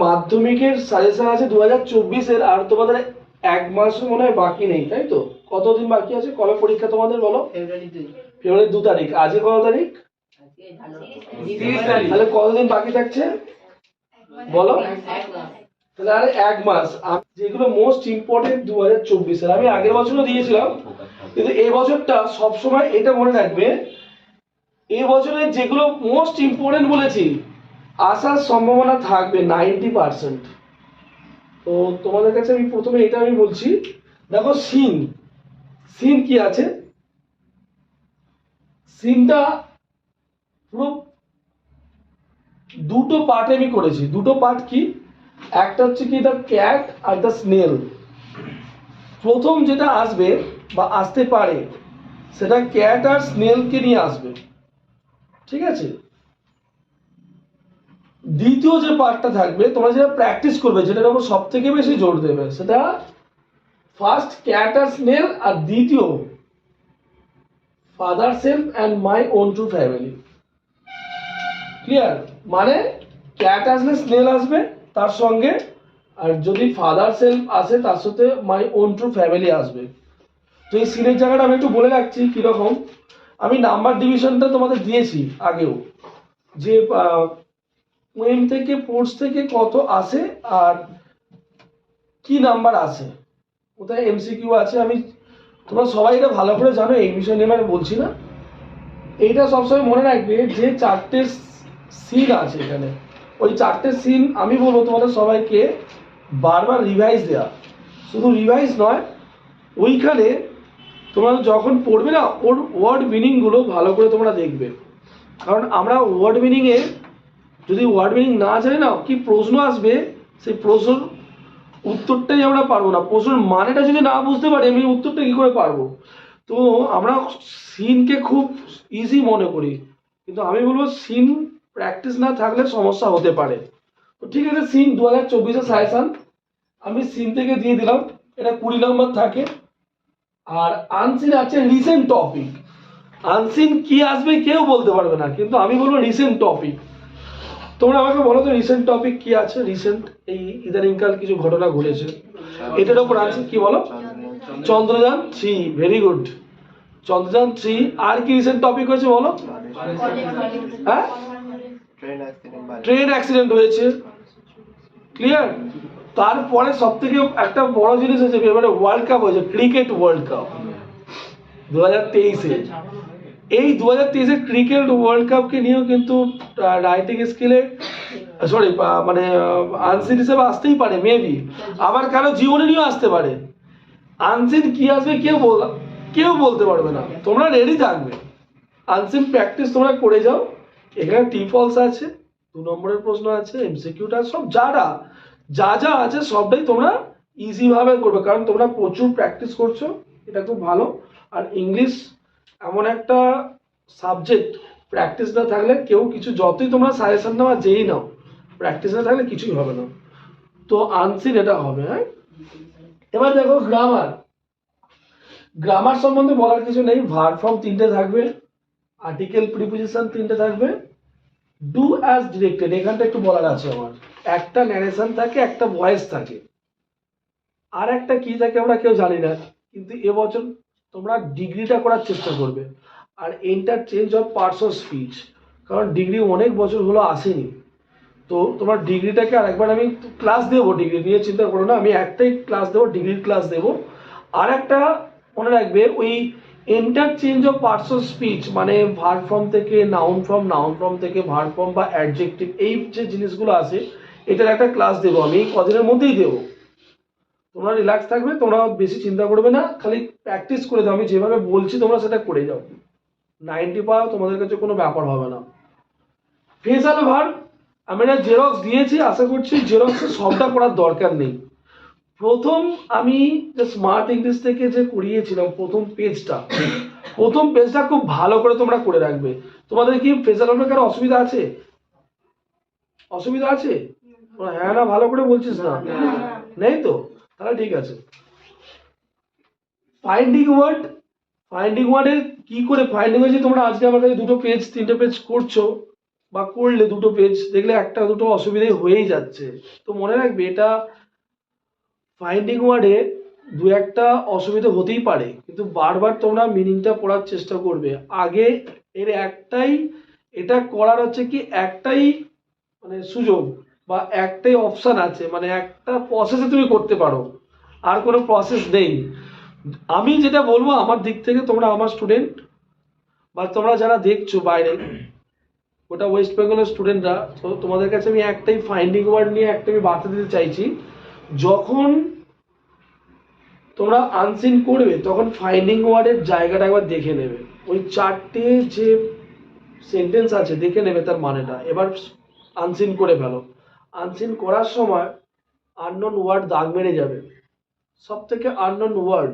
মাধ্যমিকের সাজেশন আছে 2024-এর, আর তোমাদের এক মাস মনে হয় বাকি নেই, তাই তো? কতদিন বাকি আছে? কবে পরীক্ষা তোমাদের বলো? ফেব্রুয়ারি 2 তারিখ। আজকে কত তারিখ? তাহলে কতদিন বাকি থাকছে বলো? তাহলে আর এক মাস। যেগুলো মোস্ট ইম্পর্টেন্ট 2024-এর, আমি আগের বছরও দিয়েছিলাম, কিন্তু এই বছরটা সবসময় এটা মনে রাখবে, এই বছরে যেগুলো মোস্ট ইম্পর্টেন্ট বলেছি আসার সম্ভাবনা থাকবে 90%। তো তোমাদের কাছে আমি প্রথমে এটা আমি বলছি, দেখো সিন, সিন কি আছে? সিনটা পুরো দুটো পার্টে আমি করেছি। দুটো পার্ট কি? একটা হচ্ছে কি the cat are the snail. প্রথম যেটা আসবে বা আসতে পারে সেটা ক্যাট আর স্নেলকে নিয়ে আসবে, ঠিক আছে? দ্বিতীয় যে পার্টটা থাকবে তোমরা যেটা প্র্যাকটিস করবে, যেটার উপর সব থেকে বেশি জোর দেবে, সেটা ফার্স্ট ক্যাট আর স্নেল, আর দ্বিতীয় father self and my own true family. Clear? মানে ক্যাট আসলে স্নেল আসবে তার সঙ্গে, আর যদি ফাদার সেলফ আসে তার সাথে মাই ওন ট্রু ফ্যামিলি আসবে। তো এই সিনের জায়গাটা আমি একটু বলে রাখছি কিরকম। আমি নাম্বার ডিভিশনটা তোমাদের দিয়েছি আগেও, যে পোয়েম থেকে পোর্টস থেকে কত আসে আর কি নাম্বার আসে, কোথায় এমসিকিউ আছে। আমি তোমরা সবাই এটা ভালো করে জানো, এই বিষয় নিয়ে আমি বলছি না। এইটা সবসময় মনে রাখবে যে চারটে সিন আছে এখানে, ওই চারটে সিন আমি বলবো তোমাদের সবাইকে বারবার রিভাইজ দেওয়া। শুধু রিভাইজ নয়, ওইখানে তোমরা যখন পড়বে না, ওর ওয়ার্ড মিনিংগুলো ভালো করে তোমরা দেখবে। কারণ আমরা ওয়ার্ড মিনিংয়ে, যদি ওয়ার্ড মিনিং না জানি না কি প্রশ্ন আসবে, সেই প্রশ্ন উত্তরটাই আমরা পারবো না। প্রশ্নের মানেটা যদি না বুঝতে পারি আমি উত্তরটা কি করে পারবো? তো আমরা সিনকে খুব ইজি মনে করি, কিন্তু আমি বলবো সিন প্র্যাকটিস না থাকলে সমস্যা হতে পারে। তো ঠিক আছে, সিন 2024-এর সাজেশন আমি সিন থেকে দিয়ে দিলাম, এটা 20 নম্বর থাকে। আর আনসিন আছে রিসেন্ট টপিক। আনসিন কি আসবে কেউ বলতে পারবে না, কিন্তু আমি বলবো রিসেন্ট টপিক। তোমরা আমাকে বলো তো রিসেন্ট টপিক কি আছে? রিসেন্ট এই ইদানিংকাল কিছু ঘটনা ঘটেছে, এটার উপর আনসিন কি বলো? Chandrayaan 3, very good. চন্দ্রযান 3। আর কি রিসেন্ট টপিক হয়েছে বলো? হ্যাঁ, ট্রেন অ্যাক্সিডেন্ট হয়েছে। ক্লিয়ার? তারপরে সব থেকে একটা বড় জিনিস হয়েছে, এবারে ওয়ার্ল্ড কাপ হয়েছে, ক্রিকেট ওয়ার্ল্ড কাপ 2023-এ। এই 2023-এর ক্রিকেট ওয়ার্ল্ড কাপকে নিয়েও কিন্তু রাইটিং স্কিলে সরি মানে আনসিন হিসেবে আসতেই পারে মেবি, আবার কারো জীবনে নিয়েও আসতে পারে। আনসিন কি আসবে কেউ বলতে পারবে না, তোমরা রেডি থাকবে। আনসিন প্র্যাকটিস তোমরা করে যাও। এখানে টি ফলস আছে, 2 নম্বরের প্রশ্ন আছে, এমসিকিউটা সব যা যা আছে সবটাই তোমরা ইজি ভাবে করবে, কারণ তোমরা প্রচুর প্র্যাকটিস করছো, এটা খুব ভালো। আর ইংলিশ এমন একটা সাবজেক্ট, প্র্যাকটিস না থাকলে কেউ কিছু, যতই তোমরা সাজেশন নাও আর যেই নাও, প্র্যাকটিস না থাকলে কিছুই হবে না। তো আনসিন এটা হবে। হ্যাঁ, এবার দেখো গ্রামার। গ্রামার সম্বন্ধে বলার কিছু নেই, ভার্ব ফর্ম 3টে থাকবে, আর্টিকেল প্রিপোজিশন 3টে থাকবে, ডু অ্যাজ ডিরেক্টেড এখানটা একটু বলার আছে আমার। একটা ন্যারেশন থাকে, একটা ভয়েস থাকে, আর একটা কি থাকে আমরা কেউ জানি না, কিন্তু এবছর তোমরা ডিগ্রিটা করার চেষ্টা করবে। আর interchange of parts of speech, কারণ ডিগ্রি অনেক বছর হলো আসেনি, তো তোমার ডিগ্রিটাকে আরেকবার আমি ক্লাস দেবো, ডিগ্রি নিয়ে চিন্তা করো না, আমি একটাই ক্লাস দেবো, ডিগ্রির ক্লাস দেবো। আর একটা মনে রাখবে, ওই interchange of parts of speech মানে ভার্ব ফর্ম থেকে নাউন ফর্ম, নাউন ফর্ম থেকে ভার্ব ফর্ম বা অ্যাডজেক্টিভ, এই যে জিনিসগুলো আছে এটার একটা ক্লাস দেবো আমি, কদিনের মধ্যেই দেবো। তোমরা রিল্যাক্স থাকবে, তোমরা বেশি চিন্তা করবে না, খালি প্র্যাকটিস করে দাও, আমি যেভাবে বলছি তোমরা সেটা করে যাও, 90 পাও, তোমাদের কাছে কোনো ব্যাপার হবে না। ফ্রেজাল ভার্ব আমি এটা জেরক্স দিয়েছি, আশা করছি জেরক্সের সবটা করার দরকার নেই। প্রথম আমি যে স্মার্ট ইংলিশ থেকে যে করিয়েছিলাম প্রথম পেজটা খুব ভালো করে তোমরা করে রাখবে। তোমাদের কি ফ্রেজাল ভার্বের কারো অসুবিধা আছে? অসুবিধা আছে? হ্যাঁ না ভালো করে বলছিস না? নেই তো? তাহলে ঠিক আছে। ফাইন্ডিং ওয়ার্ডের কি করে ফাইন্ডিং হয়েছে, তোমরা আজকে আমার কাছে 2 পেজ 3টে পেজ করছো, বা করলে 2টো পেজ দেখলে একটা দুটো অসুবিধে হয়েই যাচ্ছে। তো মনে রাখবে এটা ফাইন্ডিং ওয়ার্ডে 2-1টা অসুবিধা হতেই পারে, কিন্তু বারবার তোমরা মিনিংটা পড়ার চেষ্টা করবে। আগে এর একটাই এটা করার হচ্ছে কি একটাই মানে সুযোগ বা একটাই অপশন আছে, মানে একটা প্রসেসে তুমি করতে পারো, আর কোনো প্রসেস নেই। আমি যেটা বলবো আমার দিক থেকে, তোমরা আমার স্টুডেন্ট বা তোমরা যারা দেখছো বাইরে, ওটা ওয়েস্ট বেঙ্গলের স্টুডেন্টরা, তো তোমাদের কাছে আমি একটাই ফাইন্ডিং ওয়ার্ড নিয়ে একটা আমি বার্তা দিতে চাইছি। যখন তোমরা আনসিন করবে তখন ফাইন্ডিং ওয়ার্ডের জায়গাটা একবার দেখে নেবে, ওই 4টে যে সেন্টেন্স আছে দেখে নেবে তার মানেটা, এবার আনসিন করে ফেলো। আনসিন করার সময় আননোন ওয়ার্ড দাগ মেরে যাবে, সব থেকে আননোন ওয়ার্ড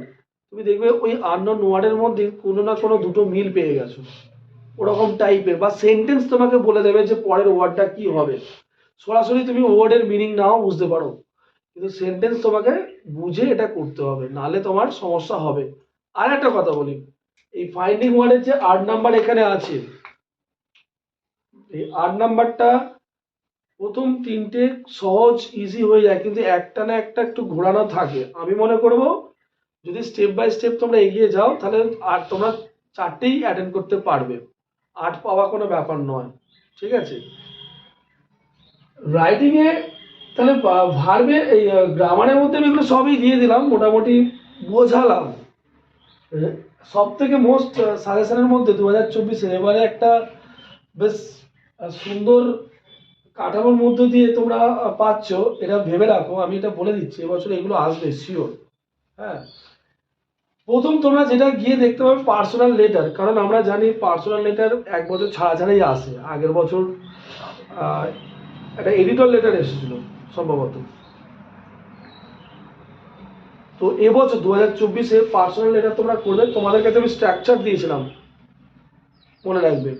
তুমি দেখবে ওই আননোন ওয়ার্ডের মধ্যে কোনো না কোনো দুটো মিল পেয়ে গেছো, ওরকম টাইপের, বা সেন্টেন্স তোমাকে বলে দেবে যে পরের ওয়ার্ডটা কি হবে। সরাসরি তুমি ওয়ার্ডের মিনিং নাও বুঝতে পারো, কিন্তু সেন্টেন্স তোমাকে বুঝে এটা করতে হবে, নালে তোমার সমস্যা হবে। আর একটা কথা বলি, এই ফাইন্ডিং ওয়ার্ডের যে 8 নাম্বার এখানে আছে, এই 8 নাম্বারটা প্রথম 3টে সহজ ইজি হয়ে যায়, কিন্তু একটা না একটা একটু ঘোরানো থাকে। আমি মনে করব যদি স্টেপ বাই স্টেপ তোমরা এগিয়ে যাও তাহলে আর তোমরা 4টেই অ্যাটেন্ড করতে পারবে, 8 পাওয়া কোনো ব্যাপার নয়। ঠিক আছে, রাইটিং এ তাহলে ভার্বে এই গ্রামারের মধ্যে আমি এগুলো সবই দিয়ে দিলাম, মোটামুটি বোঝালাম। সব থেকে মোস্ট সাজেশনের মধ্যে 2024-এ এবারে একটা বেশ সুন্দর কাঠামোর মধ্য দিয়ে তোমরা পাচ্ছ, এটা ভেবে রাখো। আমি এটা বলে দিচ্ছি, এবছর এগুলো আসবে শিওর। হ্যাঁ, প্রথম তোমরা যেটা গিয়ে দেখতে পাবে পার্সোনাল লেটার, কারণ আমরা জানি পার্সোনাল লেটার 1 বছর ছাড়া ছাড়াই আসে। আগের বছর একটা এডিটর লেটার এসেছিল সম্ভবত, তো এবছর 2024-এ পার্সোনাল লেটার তোমরা করবে। তোমাদের কাছে আমি স্ট্রাকচার দিয়েছিলাম, মনে রাখবে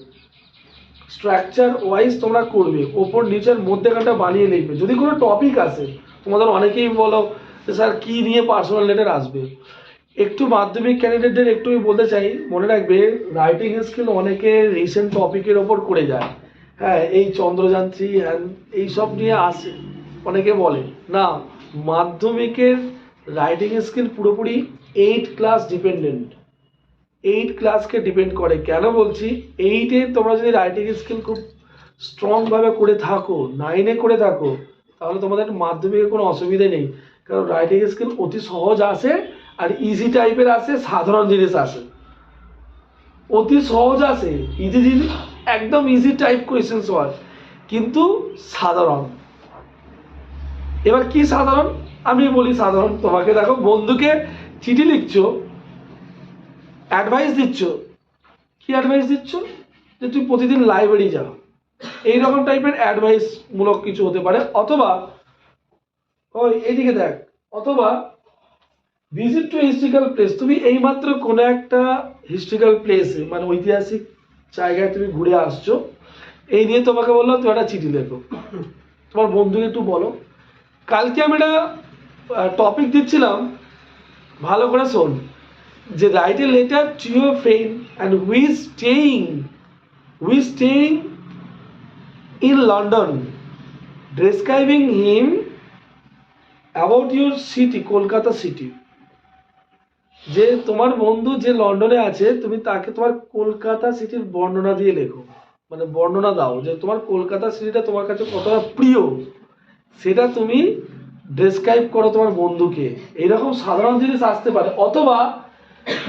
স্ট্রাকচার ওয়াইজ তোমরা করবে, ওপর নিচের মধ্যেখানটা বানিয়ে লিখবে। যদি কোনো টপিক আসে, তোমাদের অনেকেই বলো যে স্যার কী নিয়ে পার্সোনাল লেটার আসবে, একটু মাধ্যমিক ক্যান্ডিডেটদের একটু আমি বলতে চাই, মনে রাখবে রাইটিং স্কিল অনেকে রিসেন্ট টপিকের ওপর করে যায়। হ্যাঁ, এই চন্দ্রযান্ত্রী এইসব নিয়ে আসে, অনেকে বলে না, মাধ্যমিকের রাইটিং স্কিল পুরোপুরি 8 ক্লাস ডিপেন্ডেন্ট, 8 ক্লাসকে ডিপেন্ড করে। কেন বলছি, 8-এ তোমরা যদি রাইটিং স্কিল খুব স্ট্রংভাবে করে থাকো, 9-এ করে থাকো, তাহলে তোমাদের মাধ্যমিকে কোনো অসুবিধা নেই, কারণ রাইটিং স্কিল অতি সহজ আসে আর ইজি টাইপের আসে, সাধারণ জিনিস আসে। অতি সহজ আসে, ইজি জিনিস, একদম ইজি টাইপ কোয়েশ্চেন্স হয়, কিন্তু সাধারণ। এবার কি সাধারণ আমি বলি, সাধারণ তোমাকে দেখো, বন্ধুকে চিঠি লিখছো, অ্যাডভাইস দিচ্ছ, কি অ্যাডভাইস দিচ্ছ, যে তুই প্রতিদিন লাইব্রেরি যা, এইরকম টাইপের অ্যাডভাইস মূলক কিছু হতে পারে। অথবা ওই এইদিকে দেখ, অথবা ভিজিট টু হিস্ট্রিক্যাল প্লেস, তুমি এইমাত্র কোনো একটা হিস্ট্রিক্যাল প্লেসে মানে ঐতিহাসিক জায়গায় তুমি ঘুরে আসছো, এই নিয়ে তোমাকে বললাম তুমি একটা চিঠি লেখো, তোমার বন্ধুকে একটু বলো। কালকে আমি একটা টপিক দিচ্ছিলাম, ভালো করে শোন, যে write a letter to your friend and who staying in London, describing him about your city, Kolkata city. যে তোমার বন্ধু যে লন্ডনে আছে, তুমি তাকে তোমার কলকাতা সিটির বর্ণনা দিয়ে লেখো, মানে বর্ণনা দাও যে তোমার কলকাতা সিটিটা তোমার কাছে কতটা প্রিয়, সেটা তুমি ডেসক্রাইব করো তোমার বন্ধুকে। এইরকম সাধারণ জিনিস আসতে পারে। অথবা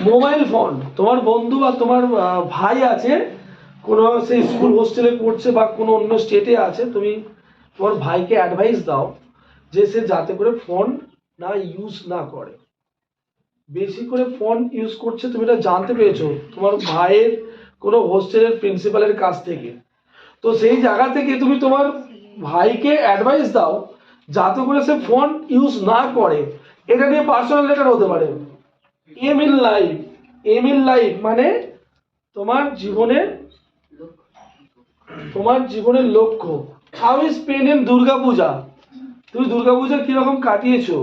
মোবাইল ফোন, তোমার বন্ধু বা তোমার ভাই আছে, কোনো সেই স্কুল হোস্টেলে পড়ছে বা কোনো অন্য স্টেটে আছে, তুমি তোমার ভাইকে অ্যাডভাইস দাও যে সে যাতে করে ফোন না ইউজ না করে। বেশি করে ফোন ইউজ করছে তুমি এটা জানতে পেরেছো তোমার ভাইয়ের কোনো হোস্টেলের প্রিন্সিপালের কাছ থেকে, তো সেই জায়গা থেকে তুমি তোমার ভাইকে অ্যাডভাইস দাও যাতে করে সে ফোন ইউজ না করে। এটা নিয়ে পার্সোনাল লেটার হতে পারে। এম ইন লাইফ মানে তোমার জীবনে, তোমার জীবনের লক্ষ্য। How is spend in Durga Puja, তুমি দুর্গাপূজা কিরকম কাটিয়েছো,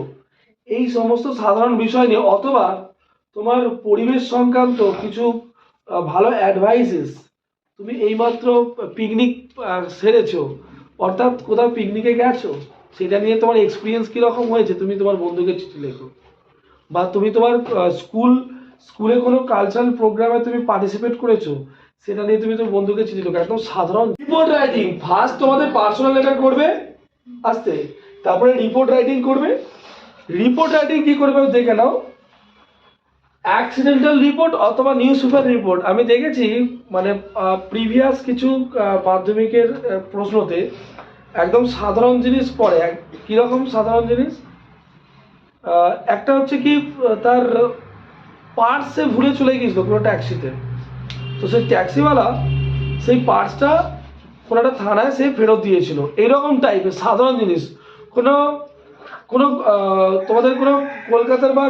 এই সমস্ত সাধারণ বিষয় নিয়ে। অথবা তোমার পরিবেশ সংক্রান্ত কিছু ভালো অ্যাডভাইসেস তুমি এইমাত্র পিকনিক সেরেছো, অর্থাৎ কোথাও পিকনিকে গেছো, সেটা নিয়ে তোমার এক্সপিরিয়েন্স কীরকম হয়েছে তুমি তোমার বন্ধুকে চিঠি লেখো। বা তুমি তোমার স্কুলে কোনো কালচারাল প্রোগ্রামে তুমি পার্টিসিপেট করেছো, সেটা নিয়ে তুমি তোমার বন্ধুকে চিঠি লেখো। একদম সাধারণ রিপোর্ট রাইটিং, ফার্স্ট তোমাদের পার্সোনাল লেটার করবে আস্তে, তারপরে রিপোর্ট রাইটিং করবে। রিপোর্ট রাইটিং কি করবে দেখে নাও। অ্যাক্সিডেন্টাল রিপোর্ট অথবা নিউজ পেপার রিপোর্ট, আমি দেখেছি মানে প্রিভিয়াস কিছু মাধ্যমিকের প্রশ্নতে একদম সাধারণ জিনিস পড়ে। কীরকম সাধারণ জিনিস? একটা হচ্ছে কি, তার পার্সে ভুলে চলে গিয়েছিল কোনো ট্যাক্সিতে, তো সেই ট্যাক্সিওয়ালা সেই পার্সটা কোনো একটা থানায় সে ফেরত দিয়েছিল। এইরকম টাইপের সাধারণ জিনিস। কোনো কোনো তোমাদের কোনো কলকাতার বা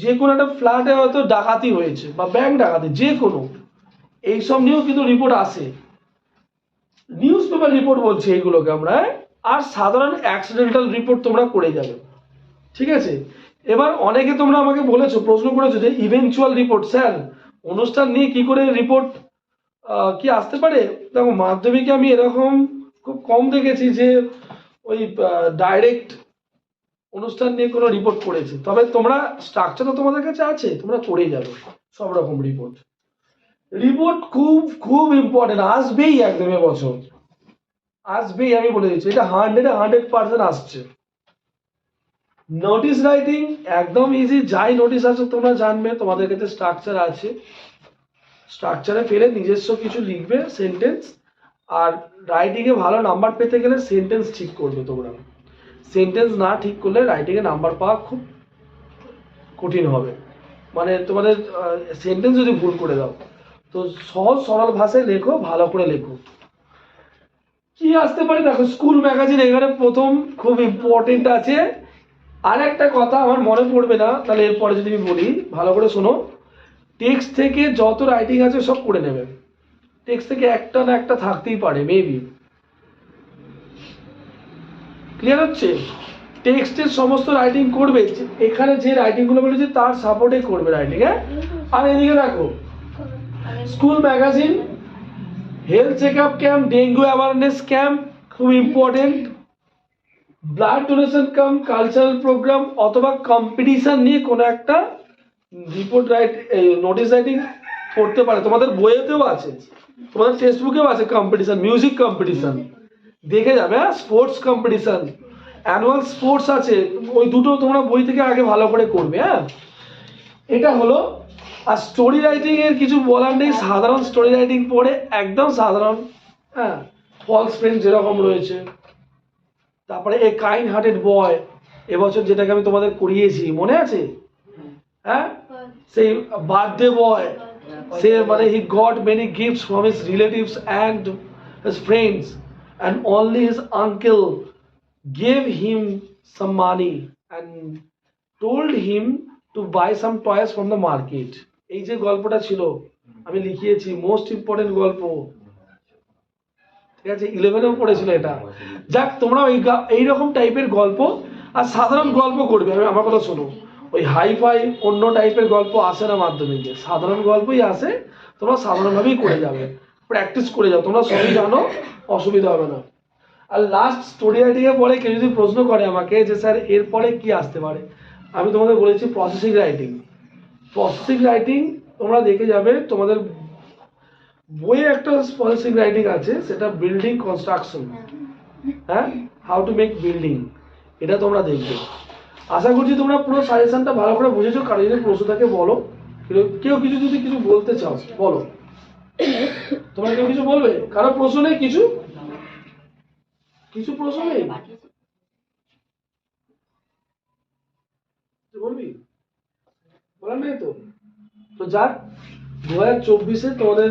যে কোনো একটা ফ্ল্যাটে হয়তো ডাকাতি হয়েছে বা ব্যাংক ডাকাতি, যে কোনো এইসব নিয়েও কিন্তু রিপোর্ট আসে। নিউজ পেপার রিপোর্ট বলছি এইগুলোকে আমরা। আর সাধারণ অ্যাক্সিডেন্টাল রিপোর্ট তোমরা করে যাবে, ঠিক আছে? এবার অনেকে তোমরা আমাকে বলেছো, প্রশ্ন করেছো যে ইভেনচুয়াল রিপোর্ট, স্যার অনুষ্ঠান নিয়ে কি করে রিপোর্ট কি আসতে পারে? দেখো, মাধ্যমিকে আমি এরকম খুব কম দেখেছি যে ওই ডাইরেক্ট অনুষ্ঠান নিয়ে কোনো রিপোর্ট করেছে। তবে তোমরা স্ট্রাকচার তো তোমাদের কাছে আছে, তোমরা করেই যাবে সব রকম রিপোর্ট। রিপোর্ট খুব খুব ইম্পর্টেন্ট, আসবেই একদম এবছর, আসবেই, আমি বলে দিচ্ছি, এটা 100% আসছে। নোটিশ রাইটিং একদম ইজি, যাই নোটিশ আছে তোমরা জানবে, তোমাদের কাছে স্ট্রাকচার আছে, স্ট্রাকচারে ফেলে নিজস্ব কিছু লিখবে সেন্টেন্স। আর রাইটিংয়ে ভালো নাম্বার পেতে গেলে সেন্টেন্স ঠিক করবে তোমরা। সেন্টেন্স না ঠিক করলে রাইটিংয়ে নাম্বার পাওয়া খুব কঠিন হবে। মানে তোমাদের সেন্টেন্স যদি ভুল করে দাও, তো সহজ সরল ভাষায় লেখো, ভালো করে লেখো। কি আসতে পারে দেখো, স্কুল ম্যাগাজিন এখানে প্রথম খুব ইম্পর্টেন্ট আছে। আর একটা কথা আমার মনে পড়বে না, তাহলে এরপরে যদি আমি বলি, ভালো করে শোনো। টেক্সট থেকে যত রাইটিং আছে সব করে নেবে। টেক্সট থেকে একটা না একটা থাকতেই পারে, মেবি। ক্লিয়ার হচ্ছে? টেক্সটের সমস্ত রাইটিং করবে, এখানে যে রাইটিংগুলো বলেছি তার সাপোর্টে করবে রাইটিং, হ্যাঁ? আর এদিকে দেখো, school magazine, health check up camp, dengue awareness camp খুব important, blood donation cum cultural programme অথবা কম্পিটিশন নিয়ে কোনো একটা রিপোর্ট নোটিশ রাইটিং করতে পারে। তোমাদের বইয়েতেও আছে, তোমাদের টেক্সট বুকেও আছে কম্পিটিশন, মিউজিক কম্পিটিশন, দেখে যাবে। হ্যাঁ, স্পোর্টস কম্পিটিশন, অ্যানুয়াল স্পোর্টস আছে, ওই দুটো তোমরা বই থেকে আগে ভালো করে করবে। হ্যাঁ, এটা হলো। আর স্টোরি রাইটিং এর কিছু বলার নেই, সাধারণ স্টোরি রাইটিং পড়ে একদম সাধারণ। হ্যাঁ, ফলস ফ্রেন্ড যেরকম রয়েছে, তারপরে এ কাইন্ড হার্টেড বয়, এবছর যেটাকে আমি তোমাদের করিয়েছি মনে আছে? হ্যাঁ, সেই বার্থডে বয়, সে মানে he got many gifts from his relatives and his friends and only his uncle gave him some money and told him to buy some toys from the market. এই যে গল্পটা ছিল আমি লিখিয়েছি, মোস্ট ইম্পর্টেন্ট গল্প, ঠিক আছে? 11এও পড়েছিল এটা। যাক, তোমরা এইরকম টাইপের গল্প আর সাধারণ গল্প করবে। আমি আমার কথা শোনো, ওই হাইফাই অন্য টাইপের গল্প আসে না মাধ্যমিকে, সাধারণ গল্পই আসে। তোমরা সাধারণভাবেই করে যাবে, প্র্যাকটিস করে যাও, তোমরা সবই জানো, অসুবিধা হবে না। আর লাস্ট স্টোরি রাইটিংয়ে পরে কেউ যদি প্রশ্ন করে আমাকে যে স্যার এরপরে কি আসতে পারে, আমি তোমাদের বলেছি প্রসেসিং রাইটিং। প্রসেসিং রাইটিং তোমরা দেখে যাবে, তোমাদের বইয়ে একটা প্রসেসিং রাইটিং আছে, সেটা বিল্ডিং কনস্ট্রাকশন, হ্যাঁ, হাউ টু মেক বিল্ডিং, এটা তোমরা দেখবে। আশা করছি তোমরা পুরো সাজেশনটা ভালো করে বুঝেছো। কারো যদি প্রশ্ন থাকে বলো, কেউ কিছু যদি কিছু বলতে চাও বলো, তোমরা কেউ কিছু বলবে? কারো প্রশ্ন নেই? কিছু কিছু প্রশ্ন নেই? বলবি, বলার নেই তো? তো যাক, 2024-এ তোমাদের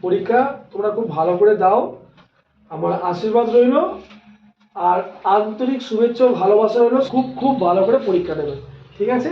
পরীক্ষা তোমরা খুব ভালো করে দাও, আমার আশীর্বাদ রইল। আর আন্তরিক শুভেচ্ছা ও ভালোবাসা রইল, খুব খুব ভালো করে পরীক্ষা দেবে, ঠিক আছে?